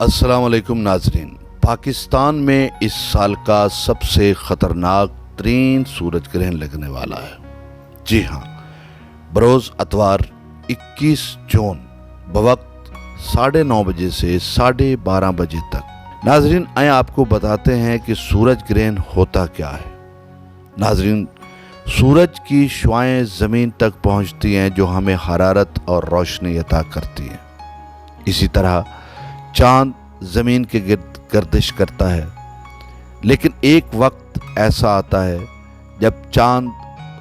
अस्सलाम वालेकुम नाजरीन। पाकिस्तान में इस साल का सबसे ख़तरनाक तरीन सूरज ग्रहण लगने वाला है। जी हाँ, बरोज़ अतवार 21 जून बवक्त 9:30 बजे से 12:30 बजे तक। नाजरीन, आए आपको बताते हैं कि सूरज ग्रहण होता क्या है। नाजरीन, सूरज की शुआएं ज़मीन तक पहुंचती हैं जो हमें हरारत और रोशनी अता करती हैं। इसी तरह चांद ज़मीन के गिर्द गर्दिश करता है, लेकिन एक वक्त ऐसा आता है जब चांद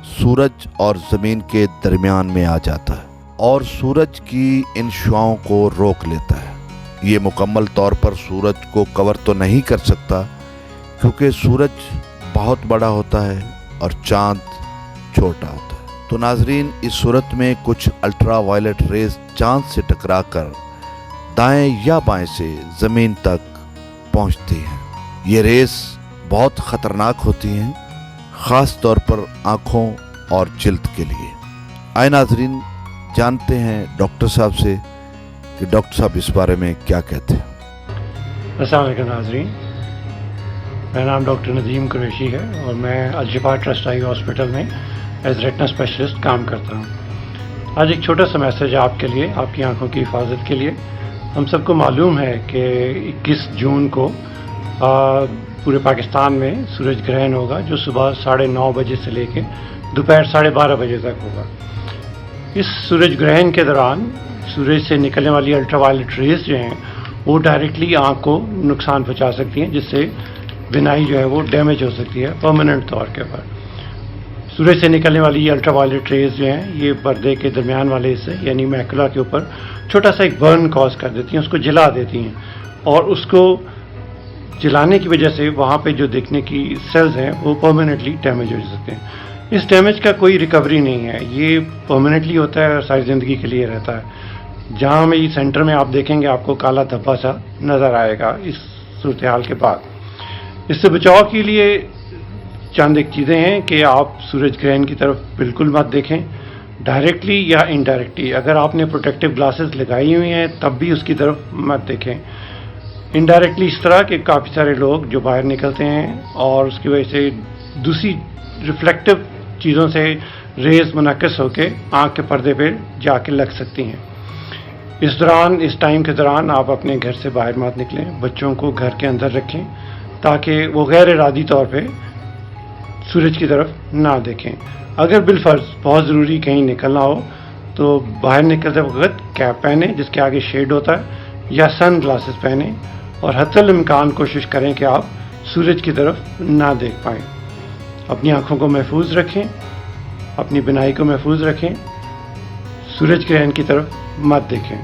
सूरज और ज़मीन के दरमियान में आ जाता है और सूरज की इन शुआओं को रोक लेता है। ये मुकम्मल तौर पर सूरज को कवर तो नहीं कर सकता, क्योंकि सूरज बहुत बड़ा होता है और चांद छोटा होता है। तो नाजरीन, इस सूरत में कुछ अल्ट्रा वायलेट रेज चांद से टकरा कर दाएं या बाएं से ज़मीन तक पहुंचती हैं। ये रेस बहुत ख़तरनाक होती हैं, ख़ास तौर पर आँखों और जिल्द के लिए। आए नाजरीन, जानते हैं डॉक्टर साहब से कि डॉक्टर साहब इस बारे में क्या कहते हैं। अस्सलाम वालेकुम नाजरीन, मेरा नाम डॉक्टर नदीम कुरैशी है और मैं अल-शिफा ट्रस्ट आई हॉस्पिटल में एज रेटिना स्पेशलिस्ट काम करता हूँ। आज एक छोटा सा मैसेज आपके लिए, आपकी आंखों की हिफाजत के लिए। हम सबको मालूम है कि 21 जून को पूरे पाकिस्तान में सूरज ग्रहण होगा, जो सुबह 9:30 बजे से लेकर दोपहर 12:30 बजे तक होगा। इस सूरज ग्रहण के दौरान सूरज से निकलने वाली अल्ट्रावायलेट रेज जो हैं वो डायरेक्टली आँख को नुकसान पहुँचा सकती हैं, जिससे बिनाई जो है वो डैमेज हो सकती है परमानेंट तौर के ऊपर। सूरज से निकलने वाली अल्ट्रावायलेट रेज जो हैं ये पर्दे के दरमियान वाले हिस्से यानी मैकुला के ऊपर छोटा सा एक बर्न कॉज कर देती हैं, उसको जला देती हैं और उसको जलाने की वजह से वहाँ पे जो देखने की सेल्स हैं वो परमानेंटली डैमेज हो सकते हैं। इस डैमेज का कोई रिकवरी नहीं है, ये परमानेंटली होता है और सारी ज़िंदगी के लिए रहता है। जहाँ में इस सेंटर में आप देखेंगे आपको काला धब्बा सा नज़र आएगा इस सूरत हाल के बाद। इससे बचाव के लिए चंद एक चीज़ें हैं कि आप सूरज ग्रहण की तरफ बिल्कुल मत देखें, डायरेक्टली या इनडायरेक्टली। अगर आपने प्रोटेक्टिव ग्लासेस लगाई हुई हैं तब भी उसकी तरफ मत देखें। इनडायरेक्टली इस तरह के काफ़ी सारे लोग जो बाहर निकलते हैं और उसकी वजह से दूसरी रिफ्लेक्टिव चीज़ों से रेज मुनक्किस होकर आँख के पर्दे पे जाके लग सकती हैं। इस टाइम के दौरान आप अपने घर से बाहर मत निकलें, बच्चों को घर के अंदर रखें ताकि वो गैर इरादी तौर पे सूरज की तरफ ना देखें। अगर बिलफर्ज बहुत ज़रूरी कहीं निकलना हो तो बाहर निकलते वक्त कैप पहने जिसके आगे शेड होता है, या सन ग्लासेस पहने और हत्तल इम्कान कोशिश करें कि आप सूरज की तरफ ना देख पाएँ। अपनी आँखों को महफूज रखें, अपनी बिनाई को महफूज रखें, सूरज ग्रहण की तरफ मत देखें।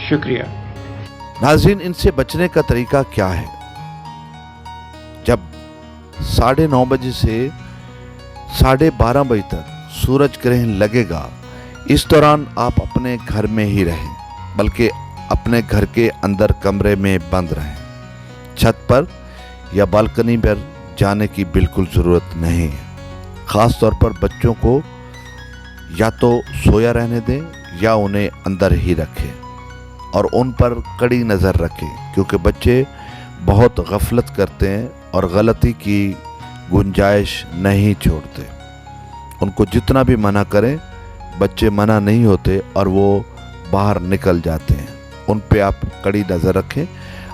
शुक्रिया। नाज़रीन, इनसे बचने का तरीका क्या है? जब 9:30 बजे से 12:30 बजे तक सूरज ग्रहण लगेगा, इस दौरान आप अपने घर में ही रहें, बल्कि अपने घर के अंदर कमरे में बंद रहें। छत पर या बालकनी पर जाने की बिल्कुल ज़रूरत नहीं है। ख़ास तौर पर बच्चों को या तो सोया रहने दें या उन्हें अंदर ही रखें और उन पर कड़ी नज़र रखें, क्योंकि बच्चे बहुत गफलत करते हैं और गलती की गुंजाइश नहीं छोड़ते। उनको जितना भी मना करें, बच्चे मना नहीं होते और वो बाहर निकल जाते हैं। उन पे आप कड़ी नज़र रखें।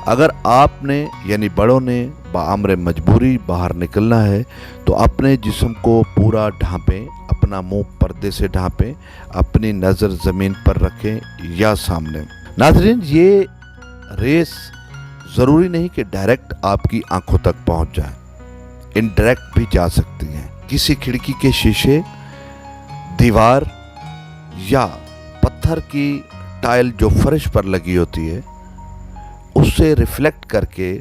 अगर आपने यानी बड़ों ने बाअमर मजबूरी बाहर निकलना है तो अपने जिस्म को पूरा ढांपें, अपना मुंह पर्दे से ढांपें, अपनी नज़र ज़मीन पर रखें या सामने। नाज़रीन, ये रेस ज़रूरी नहीं कि डायरेक्ट आपकी आंखों तक पहुंच जाए, इनडायरेक्ट भी जा सकती हैं। किसी खिड़की के शीशे, दीवार या पत्थर की टाइल जो फर्श पर लगी होती है उससे रिफ्लेक्ट करके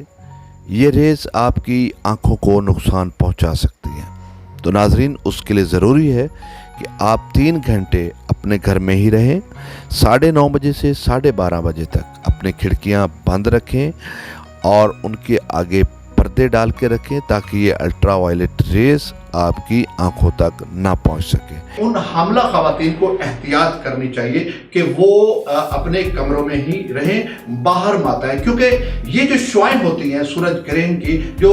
ये रेज आपकी आंखों को नुकसान पहुंचा सकती हैं। तो नाजरीन, उसके लिए ज़रूरी है कि आप 3 घंटे अपने घर में ही रहें। 9:30 बजे से 12:30 बजे तक अपनी खिड़कियां बंद रखें और उनके आगे पर्दे डाल के रखें ताकि ये अल्ट्रा वायलेट रेज आपकी आंखों तक ना पहुंच सके। उन हामला खवातीन को एहतियात करनी चाहिए कि वो अपने कमरों में ही रहें, बाहर मत आए, क्योंकि ये जो शुआएं होती हैं सूरज ग्रहण की, जो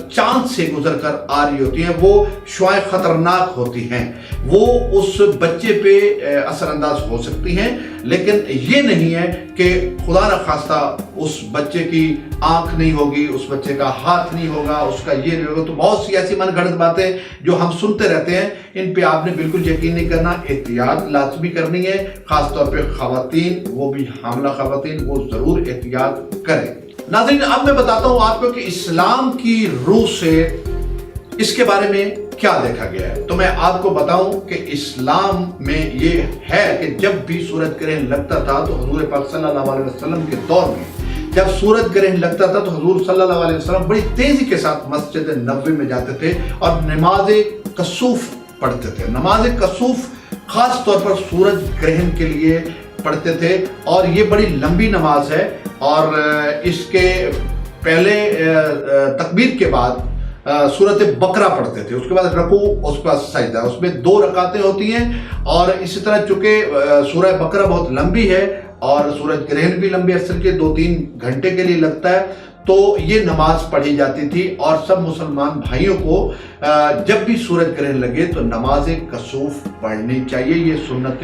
चांद से गुजर कर आ रही होती हैं, वो शुआएं खतरनाक होती हैं। वो उस बच्चे पे असरअंदाज हो सकती हैं, लेकिन ये नहीं है कि खुदा न खास्ता उस बच्चे की आंख नहीं होगी, उस बच्चे का हाथ नहीं होगा, उसका ये नहीं होगा। तो बहुत सी ऐसी मनगढ़ंत बातें जो हम सुनते रहते हैं, इन पे आपने बिल्कुल यकीन नहीं करना, एहतियात लाजमी करनी है। खासतौर पे खवातीन, वो भी हामला खवातीन, वो जरूर एहतियात करें। नाज़रीन, अब मैं बताता हूँ आपको कि इस्लाम की रूह से इसके बारे में क्या देखा गया है। तो मैं आपको बताऊं कि इस्लाम में ये है कि जब भी सूरज ग्रहण लगता था तो हुजूर पाक सल्लल्लाहु अलैहि वसल्लम के दौर में जब सूरज ग्रहण लगता था तो हुजूर सल्लल्लाहु अलैहि वसल्लम बड़ी तेजी के साथ मस्जिद नबवी में जाते थे और नमाज कसूफ पढ़ते थे। नमाज कसूफ खास तौर पर सूरज ग्रहण के लिए पढ़ते थे और ये बड़ी लंबी नमाज है और इसके पहले तकबीर के बाद सूरत बकरा पढ़ते थे, उसके बाद रकू, उसके बाद सजदा। उसमें 2 रकातें होती हैं और इसी तरह चूंकि सूरह बकरा बहुत लंबी है और सूरज ग्रहण भी लंबे अरसे के 2-3 घंटे के लिए लगता है, तो ये नमाज पढ़ी जाती थी। और सब मुसलमान भाइयों को जब भी सूरज ग्रहण लगे तो नमाज कसूफ पढ़नी चाहिए। ये सुन्नत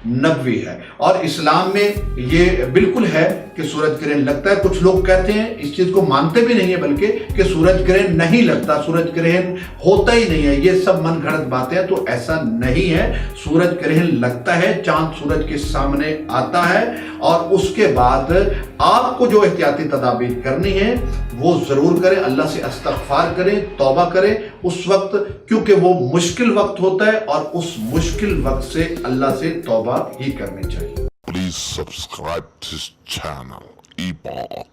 नबवी है और इस्लाम में ये बिल्कुल है कि सूरज ग्रहण लगता है। कुछ लोग कहते हैं, इस चीज को मानते भी नहीं है बल्कि, कि सूरज ग्रहण नहीं लगता, सूरज ग्रहण होता ही नहीं है, ये सब मनगढ़ंत बातें हैं। तो ऐसा नहीं है, सूरज ग्रहण लगता है, चांद सूरज के सामने आता है और उसके बाद आपको जो एहतियाती तदाबीर करनी है वो जरूर करें, अल्लाह से इस्तग़फ़ार करें, तौबा करें उस वक्त, क्योंकि वो मुश्किल वक्त होता है और उस मुश्किल वक्त से अल्लाह से तौबा ही करनी चाहिए। Please subscribe to this channel, Epoch.